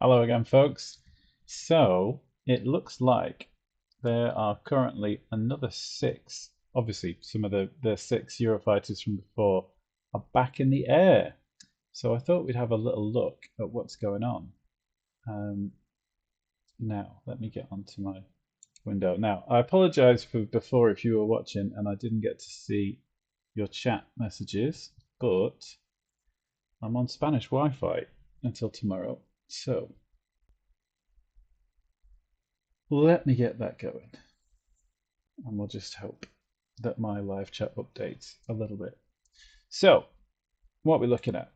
Hello again, folks. So it looks like there are currently another six. Obviously, some of the six Eurofighters from before are back in the air. So I thought we'd have a little look at what's going on. Um, Now, let me get onto my window. Now, I apologize for before if you were watching and I didn't get to see your chat messages, but I'm on Spanish Wi-Fi until tomorrow. So let me get that going, and we'll just hope that my live chat updates a little bit. So, what we're looking at,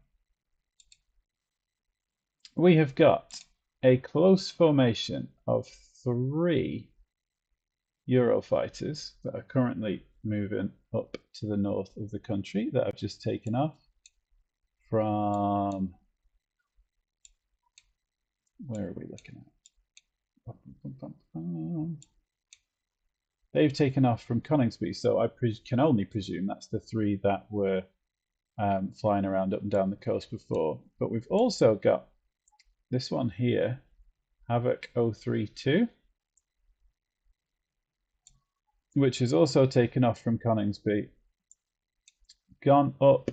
we have got a close formation of three Eurofighters that are currently moving up to the north of the country that I've just taken off from. Where are we looking at? They've taken off from Coningsby, so I can only presume that's the three that were flying around up and down the coast before. But we've also got this one here, Havoc 032, which has also taken off from Coningsby, gone up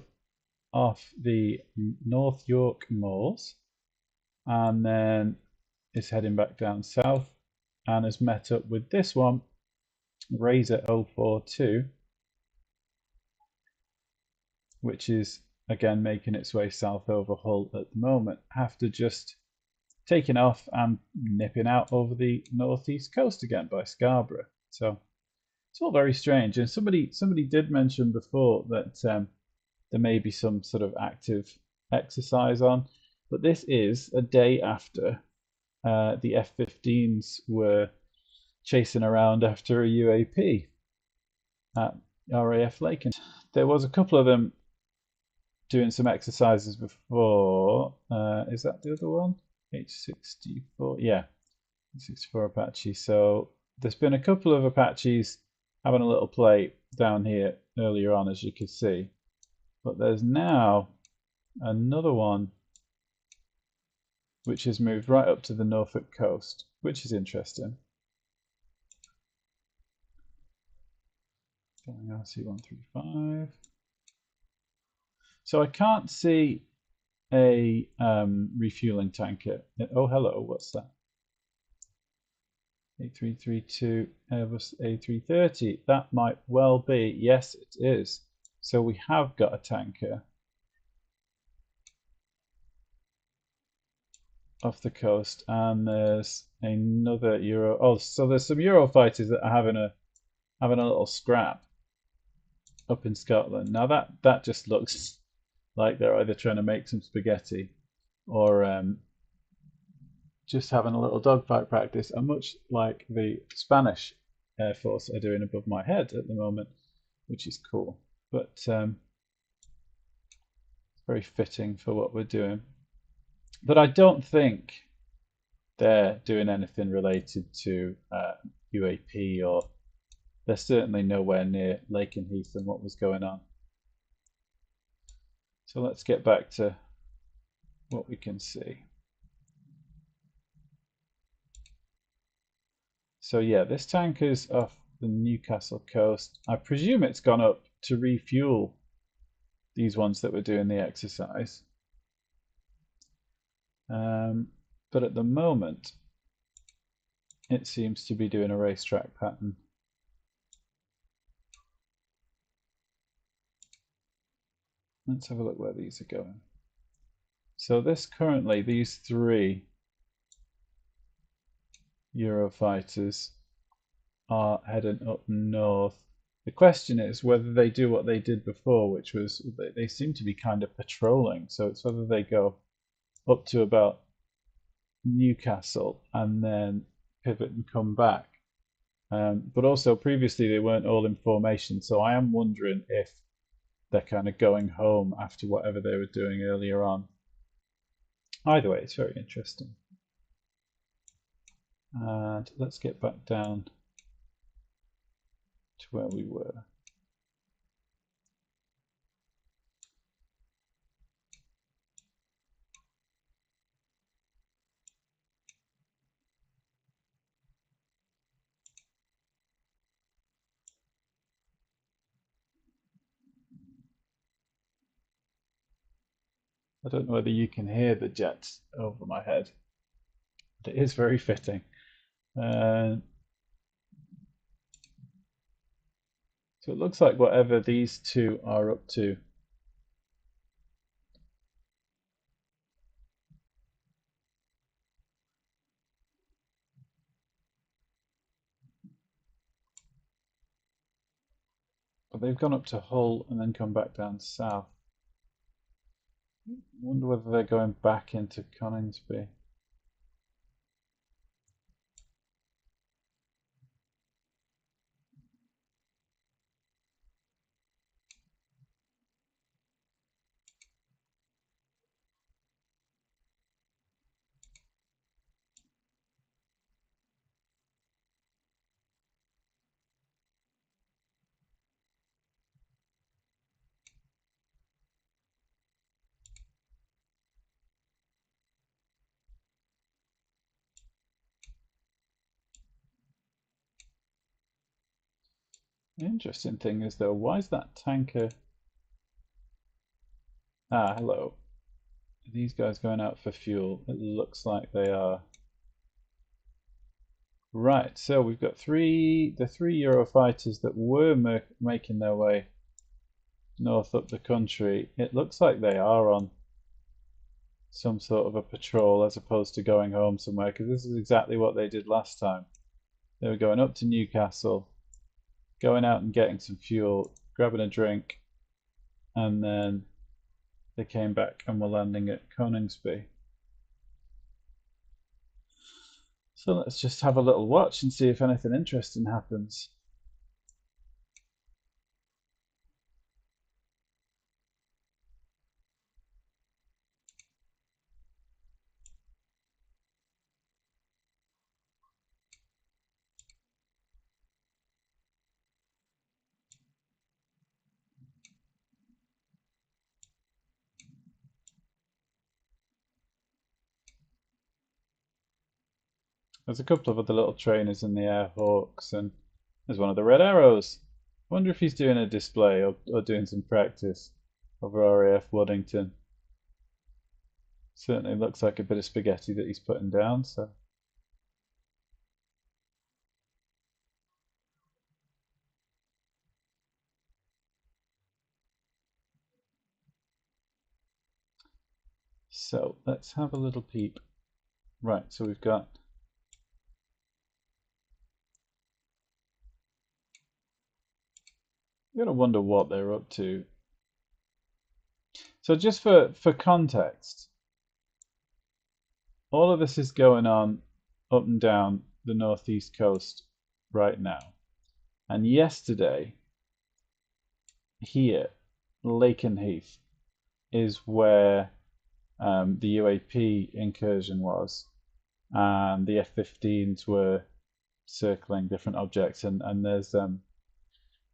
off the North York Moors, and then is heading back down south and has met up with this one, Razor 042, which is again making its way south over Hull at the moment, after just taking off and nipping out over the northeast coast again by Scarborough. So it's all very strange. And somebody did mention before that there may be some sort of active exercise on, but this is a day after the F-15s were chasing around after a UAP at RAF Lakenheath. There was a couple of them doing some exercises before. Is that the other one? H64, yeah, H64 Apache. So there's been a couple of Apaches having a little play down here earlier on, as you can see. But there's now another one which has moved right up to the Norfolk coast, which is interesting. Going RC135. So I can't see a refueling tanker. Oh, hello, what's that? A332 Airbus A330. That might well be. Yes, it is. So we have got a tanker off the coast, and there's another Euro. Oh, so there's some Eurofighters that are having a little scrap up in Scotland. Now that just looks like they're either trying to make some spaghetti or just having a little dogfight practice, and much like the Spanish Air Force are doing above my head at the moment, which is cool. But it's very fitting for what we're doing. But I don't think they're doing anything related to UAP, or they're certainly nowhere near Lakenheath and what was going on. So let's get back to what we can see. So yeah, this tanker's off the Newcastle coast. I presume it's gone up to refuel these ones that were doing the exercise. But at the moment, it seems to be doing a racetrack pattern. Let's have a look where these are going. So these three Eurofighters are heading up north. The question is whether they do what they did before, which was they seem to be kind of patrolling. So it's whether they go up to about Newcastle and then pivot and come back. But also previously they weren't all in formation, so I am wondering if they're kind of going home after whatever they were doing earlier on. Either way, it's very interesting. And let's get back down to where we were. I don't know whether you can hear the jets over my head, but it is very fitting. Uh, so it looks like whatever these two are up to, but they've gone up to Hull and then come back down south. I wonder whether they're going back into Coningsby. The interesting thing is, though, why is that tanker? Ah, hello. Are these guys going out for fuel? It looks like they are. Right, so we've got the three Eurofighters that were making their way north up the country. It looks like they are on some sort of a patrol as opposed to going home somewhere, because this is exactly what they did last time. They were going up to Newcastle, going out and getting some fuel, grabbing a drink, and then they came back and were landing at Coningsby. So let's just have a little watch and see if anything interesting happens. There's a couple of other little trainers in the Air Hawks, and there's one of the Red Arrows. I wonder if he's doing a display or doing some practice over RAF Waddington. Certainly looks like a bit of spaghetti that he's putting down. So let's have a little peep. Right, so we've got you're gonna wonder what they're up to. So just for context, all of this is going on up and down the northeast coast right now. And yesterday, here, Lakenheath is where the UAP incursion was, and the F-15s were circling different objects, and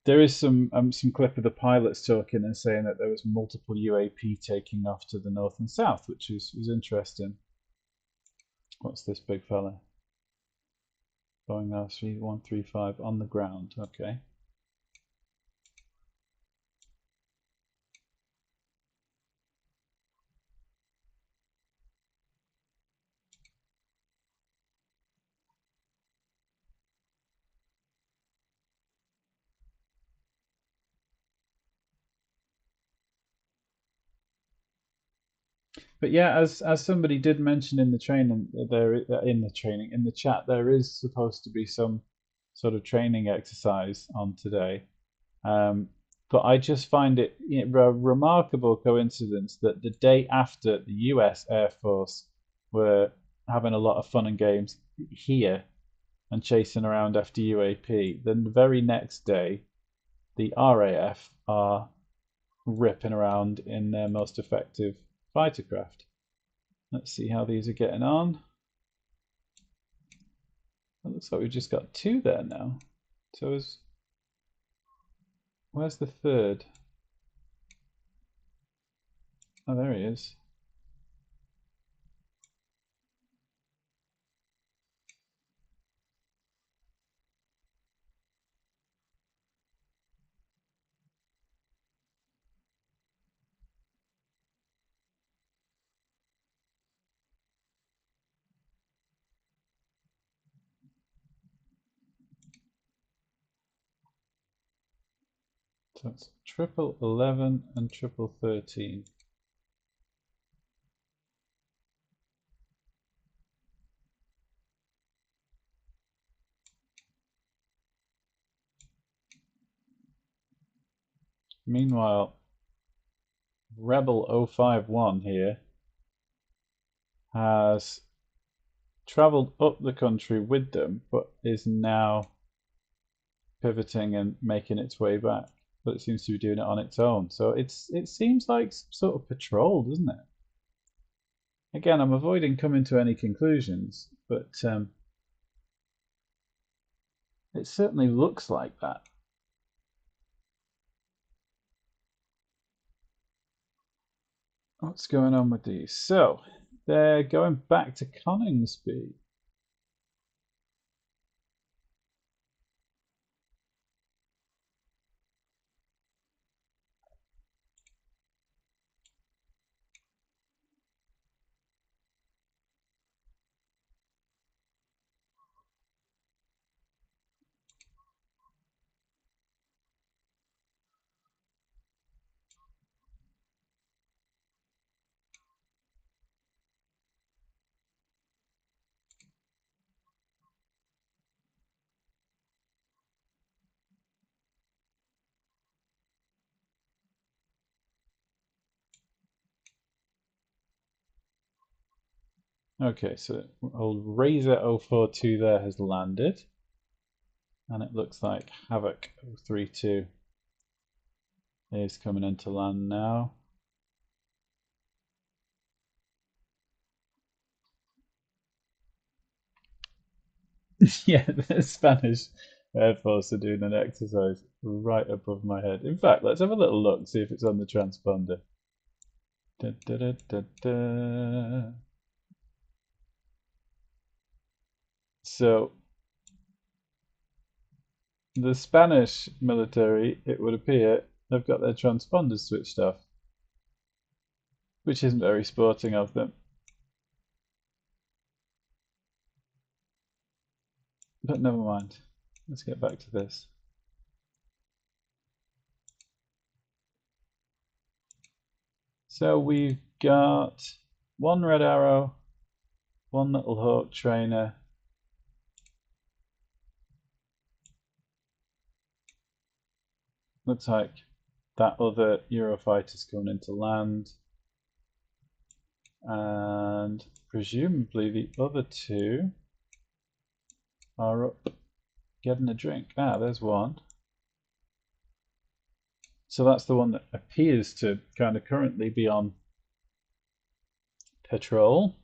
there is some clip of the pilots talking and saying that there was multiple UAP taking off to the north and south, which was interesting. What's this big fella? Boeing R3135 on the ground. Okay. But yeah, as somebody did mention in the training, there in the chat, there is supposed to be some sort of training exercise on today. Um, but I just find it a remarkable coincidence that the day after the US Air Force were having a lot of fun and games here and chasing around after UAP, then the very next day the RAF are ripping around in their most effective fighter craft. Let's see how these are getting on. It looks like we've just got two there now. So where's the third? Oh, there he is. So it's triple 11 and triple 13. Meanwhile, Rebel 051 here has travelled up the country with them, but is now pivoting and making its way back. But it seems to be doing it on its own. So it seems like some sort of patrol, doesn't it? Again, I'm avoiding coming to any conclusions, but it certainly looks like that. What's going on with these? So they're going back to Coningsby. Okay, so old Razor 042 there has landed, and it looks like Havoc 032 is coming into land now. Yeah, the Spanish Air Force are doing an exercise right above my head. In fact, let's have a little look, see if it's on the transponder. Da, da, da, da, da. So, the Spanish military, it would appear, have got their transponders switched off, which isn't very sporting of them. But never mind. Let's get back to this. So we've got one Red Arrow, one Little Hawk trainer. Looks like that other Eurofighter's coming into land. And presumably the other two are up getting a drink. Ah, there's one. So that's the one that appears to kind of currently be on patrol.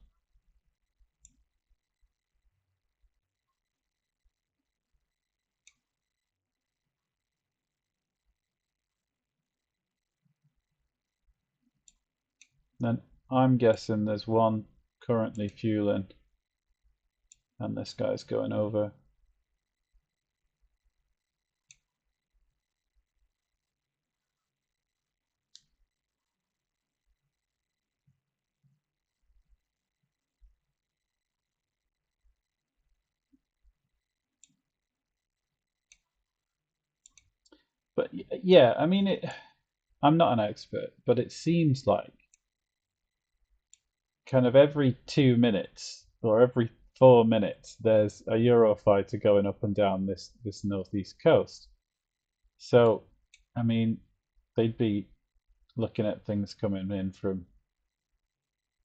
Then I'm guessing there's one currently fueling, and this guy's going over. But yeah, I mean, I'm not an expert, but it seems like kind of every 2 minutes or every 4 minutes there's a Eurofighter going up and down this northeast coast. So, I mean, they'd be looking at things coming in from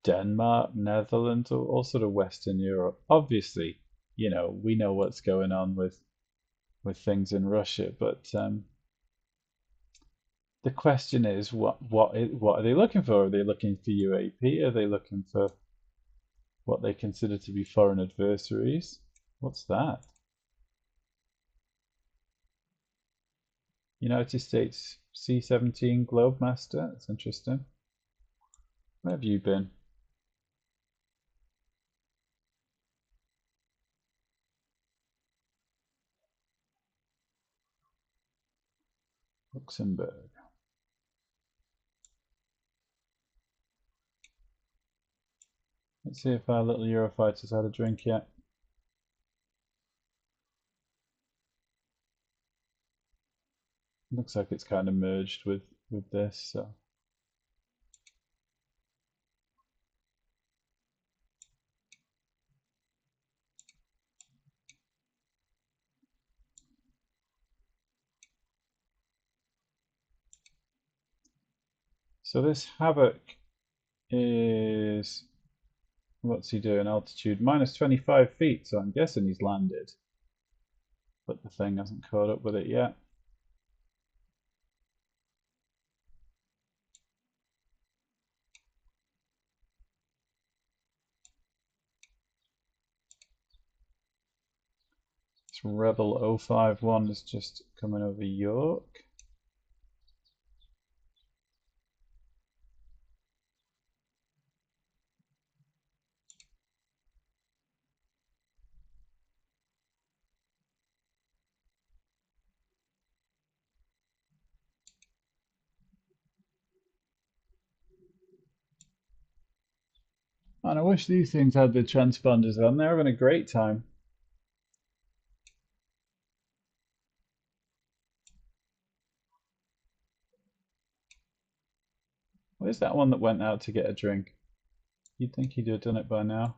Denmark, Netherlands, or all sort of Western Europe. Obviously, we know what's going on with things in Russia, but the question is, what are they looking for? Are they looking for UAP? Are they looking for what they consider to be foreign adversaries? What's that? United States C-17 Globemaster. That's interesting. Where have you been? Luxembourg. Let's see if our little Eurofighter's had a drink yet. looks like it's kind of merged with this. So this Havoc is, what's he doing? Altitude minus 25 feet. So I'm guessing he's landed, but the thing hasn't caught up with it yet. This Rebel 051 is just coming over York. And I wish these things had the transponders on. They're having a great time. Where's that one that went out to get a drink? You'd think he'd have done it by now.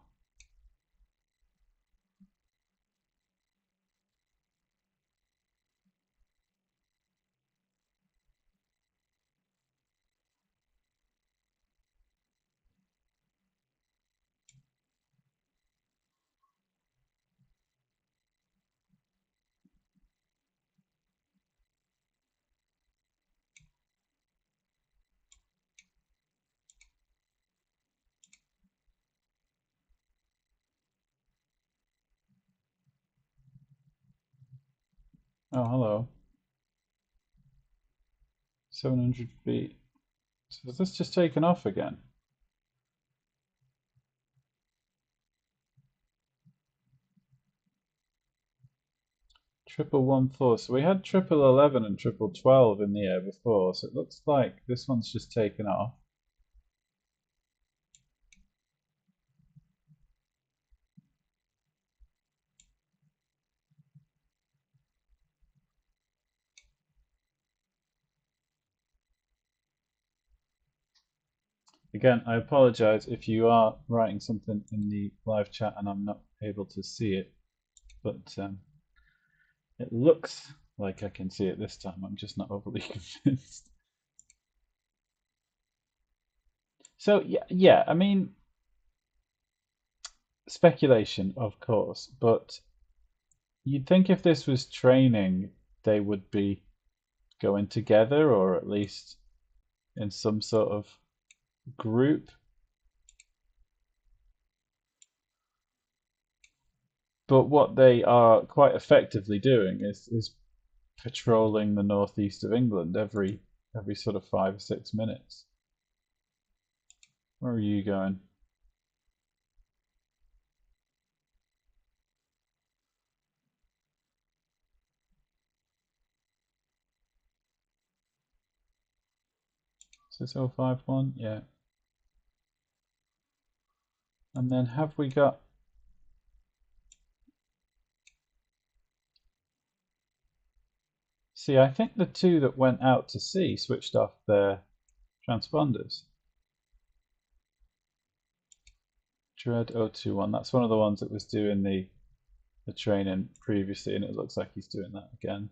Oh, hello. 700 feet. So has this just taken off again? Triple 14. So we had triple 11 and triple 12 in the air before. So it looks like this one's just taken off. Again, I apologize if you are writing something in the live chat and I'm not able to see it, but it looks like I can see it this time. I'm just not overly convinced. So yeah, I mean, speculation, of course, but you'd think if this was training, they would be going together or at least in some sort of group. But what they are quite effectively doing is patrolling the northeast of England every sort of 5 or 6 minutes. Where are you going? Is this 051? Yeah. And then have we got... See, I think the two that went out to sea switched off their transponders. Dread 021. That's one of the ones that was doing the training previously, and it looks like he's doing that again.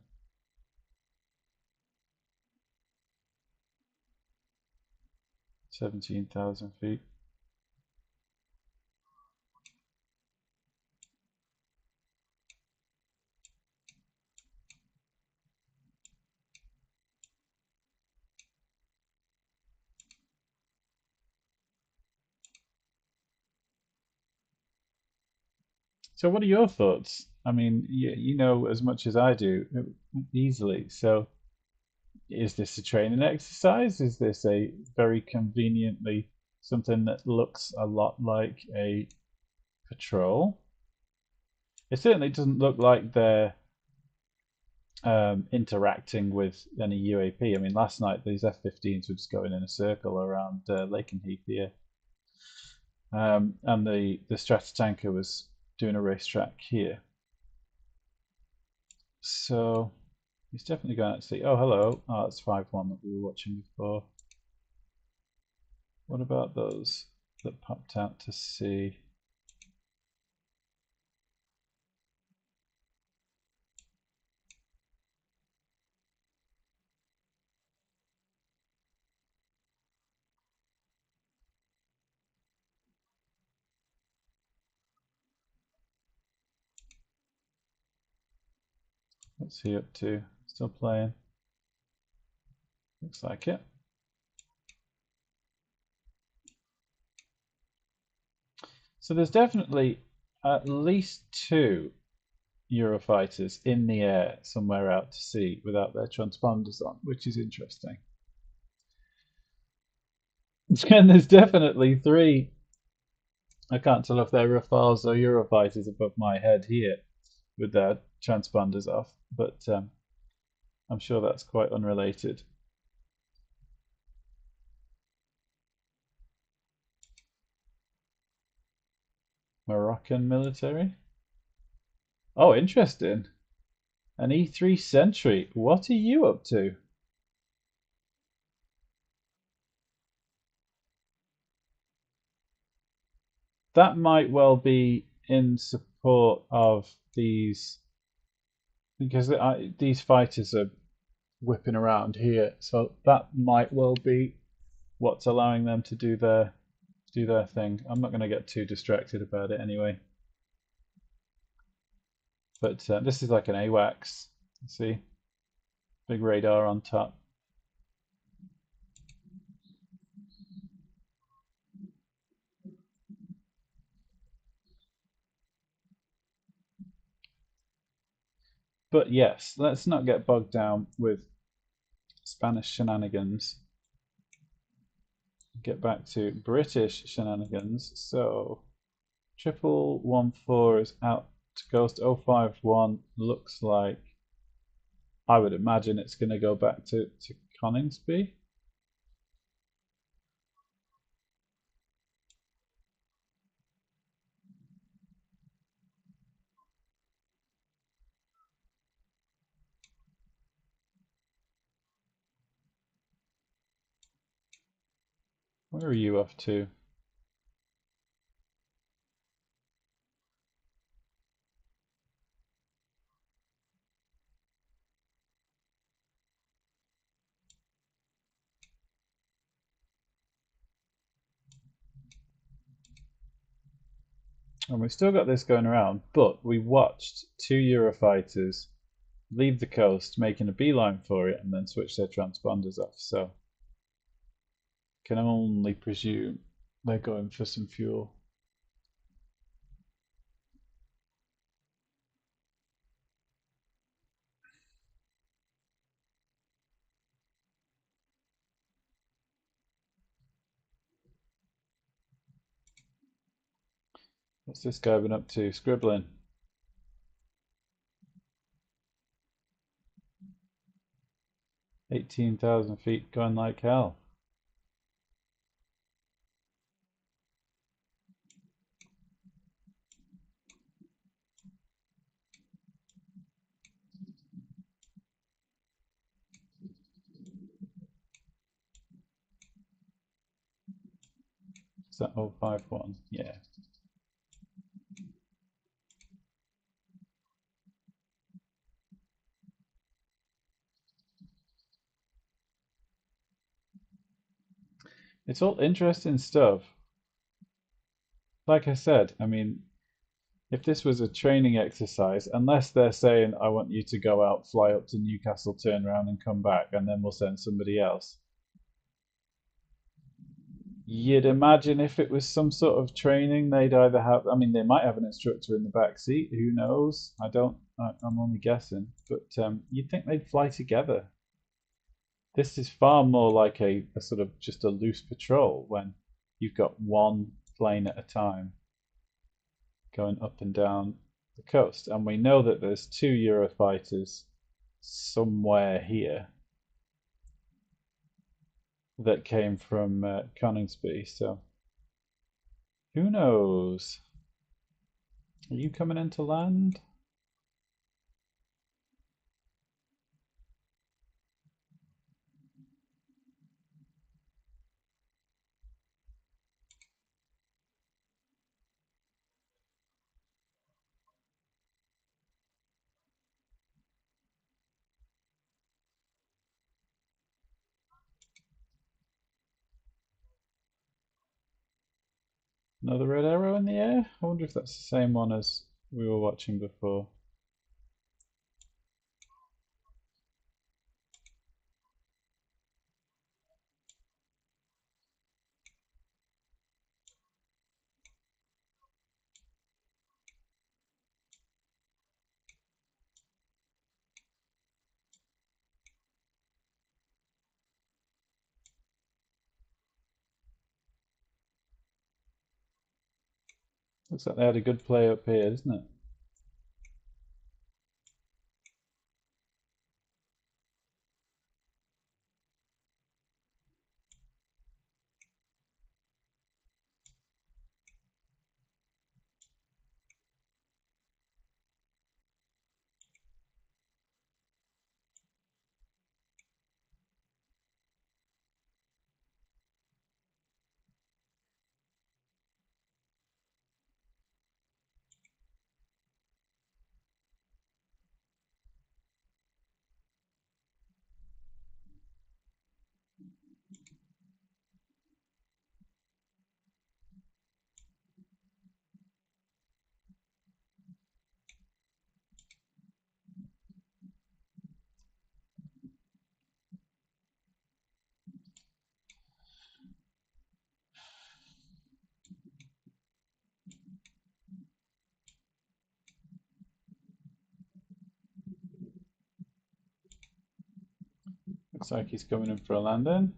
17,000 feet. So, what are your thoughts? I mean, you know as much as I do easily. So, is this a training exercise? Is this a very conveniently something that looks a lot like a patrol? It certainly doesn't look like they're interacting with any UAP. I mean, last night these F-15s were just going in a circle around Lakenheath here, and the Stratotanker was doing a racetrack here. So He's definitely going out to sea. Oh, hello. Oh, that's 5-1 that we were watching before. What about those that popped out to sea? What's he up to? Still playing? Looks like it. So there's definitely at least two Eurofighters in the air somewhere out to sea without their transponders on, which is interesting. And there's definitely three. I can't tell if they're Rafales or Eurofighters above my head here with their transponders off, but I'm sure that's quite unrelated. Moroccan military? Oh, interesting. An E3 Sentry. What are you up to? That might well be in support of these because these fighters are whipping around here, so that might well be what's allowing them to do their thing. I'm not going to get too distracted about it anyway. But this is like an AWACS. See, big radar on top. But yes, let's not get bogged down with Spanish shenanigans. Get back to British shenanigans. So 1114 is out to Ghost 051. Looks like I would imagine it's going to go back to Coningsby. Where are you off to? And we've still got this going around, but we watched two Eurofighters leave the coast, making a beeline for it, and then switch their transponders off. So can only presume they're going for some fuel. What's this guy been up to? Scribbling. 18,000 feet going like hell. Is that 051? Yeah. It's all interesting stuff. Like I said, I mean, if this was a training exercise, unless they're saying, I want you to go out, fly up to Newcastle, turn around and come back, and then we'll send somebody else. You'd imagine if it was some sort of training, they'd either have, I mean, they might have an instructor in the back seat, who knows? I'm only guessing, but you'd think they'd fly together. This is far more like a sort of just a loose patrol when you've got one plane at a time going up and down the coast. And we know that there's two Eurofighters somewhere here that came from Coningsby. So who knows? Are you coming into land? Another red arrow in the air? I wonder if that's the same one as we were watching before. Looks like they had a good play up here, doesn't it? Looks like he's coming in for a landing.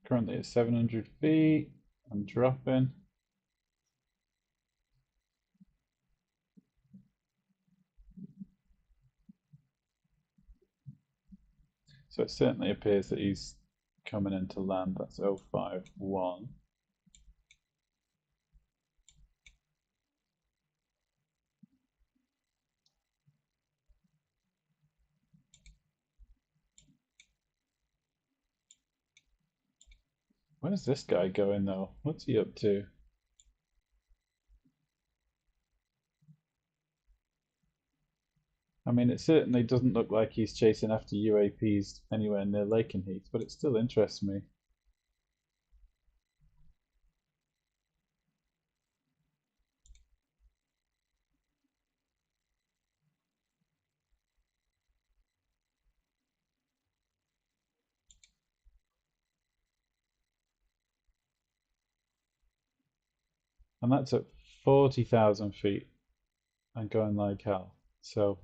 Currently at 700 feet. I'm dropping. So it certainly appears that he's coming in to land. That's 051. Where's this guy going though? What's he up to? I mean, it certainly doesn't look like he's chasing after UAPs anywhere near Lakenheath, but it still interests me. And that's at 40,000 feet and going like hell. So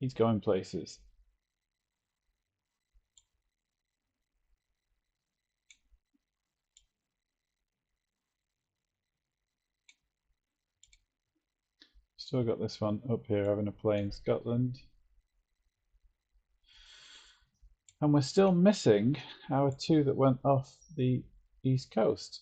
he's going places. Still got this one up here having a play in Scotland. And we're still missing our two that went off the east coast.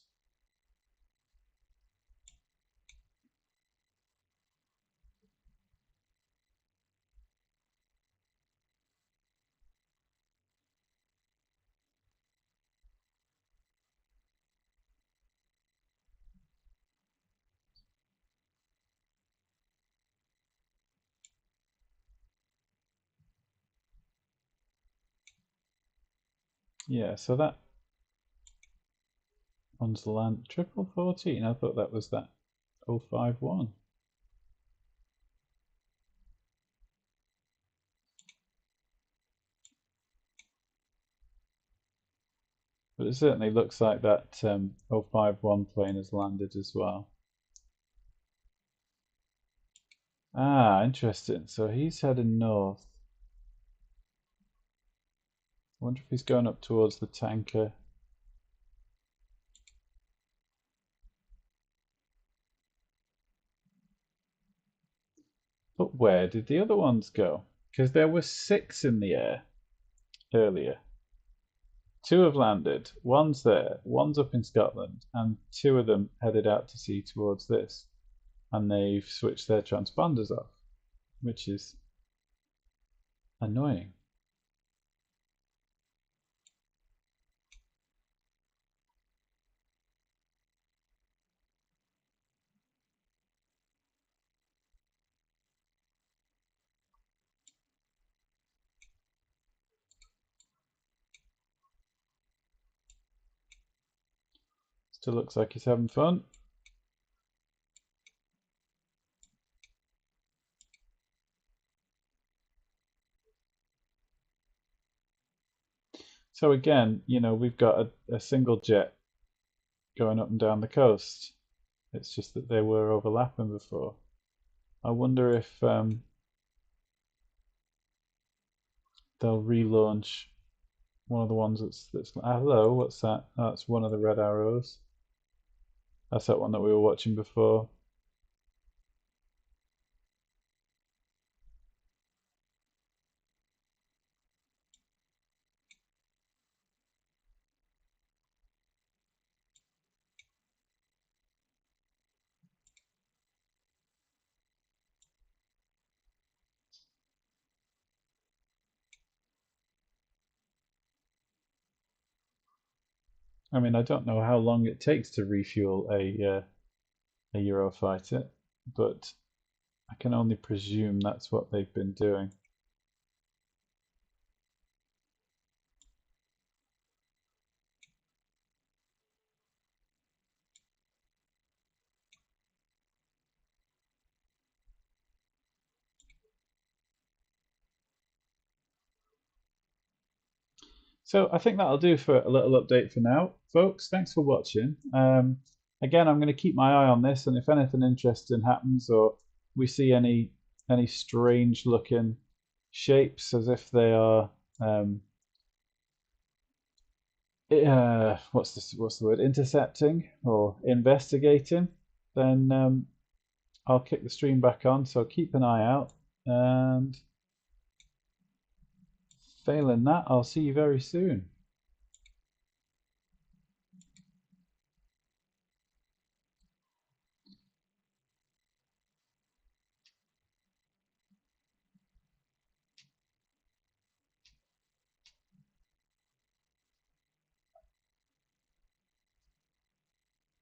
Yeah, so that one's land triple 14. I thought that was that 051. But it certainly looks like that 051 plane has landed as well. Ah, interesting. So he's heading north. I wonder if he's going up towards the tanker. But where did the other ones go? Because there were 6 in the air earlier. 2 have landed, one's there, one's up in Scotland, and 2 of them headed out to sea towards this. And they've switched their transponders off, which is annoying. Still looks like he's having fun. So again, we've got a single jet going up and down the coast. It's just that they were overlapping before. I wonder if they'll relaunch one of the ones that's hello, what's that? Oh, that's one of the red arrows. That's that one that we were watching before. I mean, I don't know how long it takes to refuel a Eurofighter, but I can only presume that's what they've been doing. So I think that'll do for a little update for now, folks. Thanks for watching. Again, I'm going to keep my eye on this, and if anything interesting happens or we see any strange looking shapes as if they are what's the word, intercepting or investigating, then I'll kick the stream back on. So keep an eye out, and failing that, I'll see you very soon.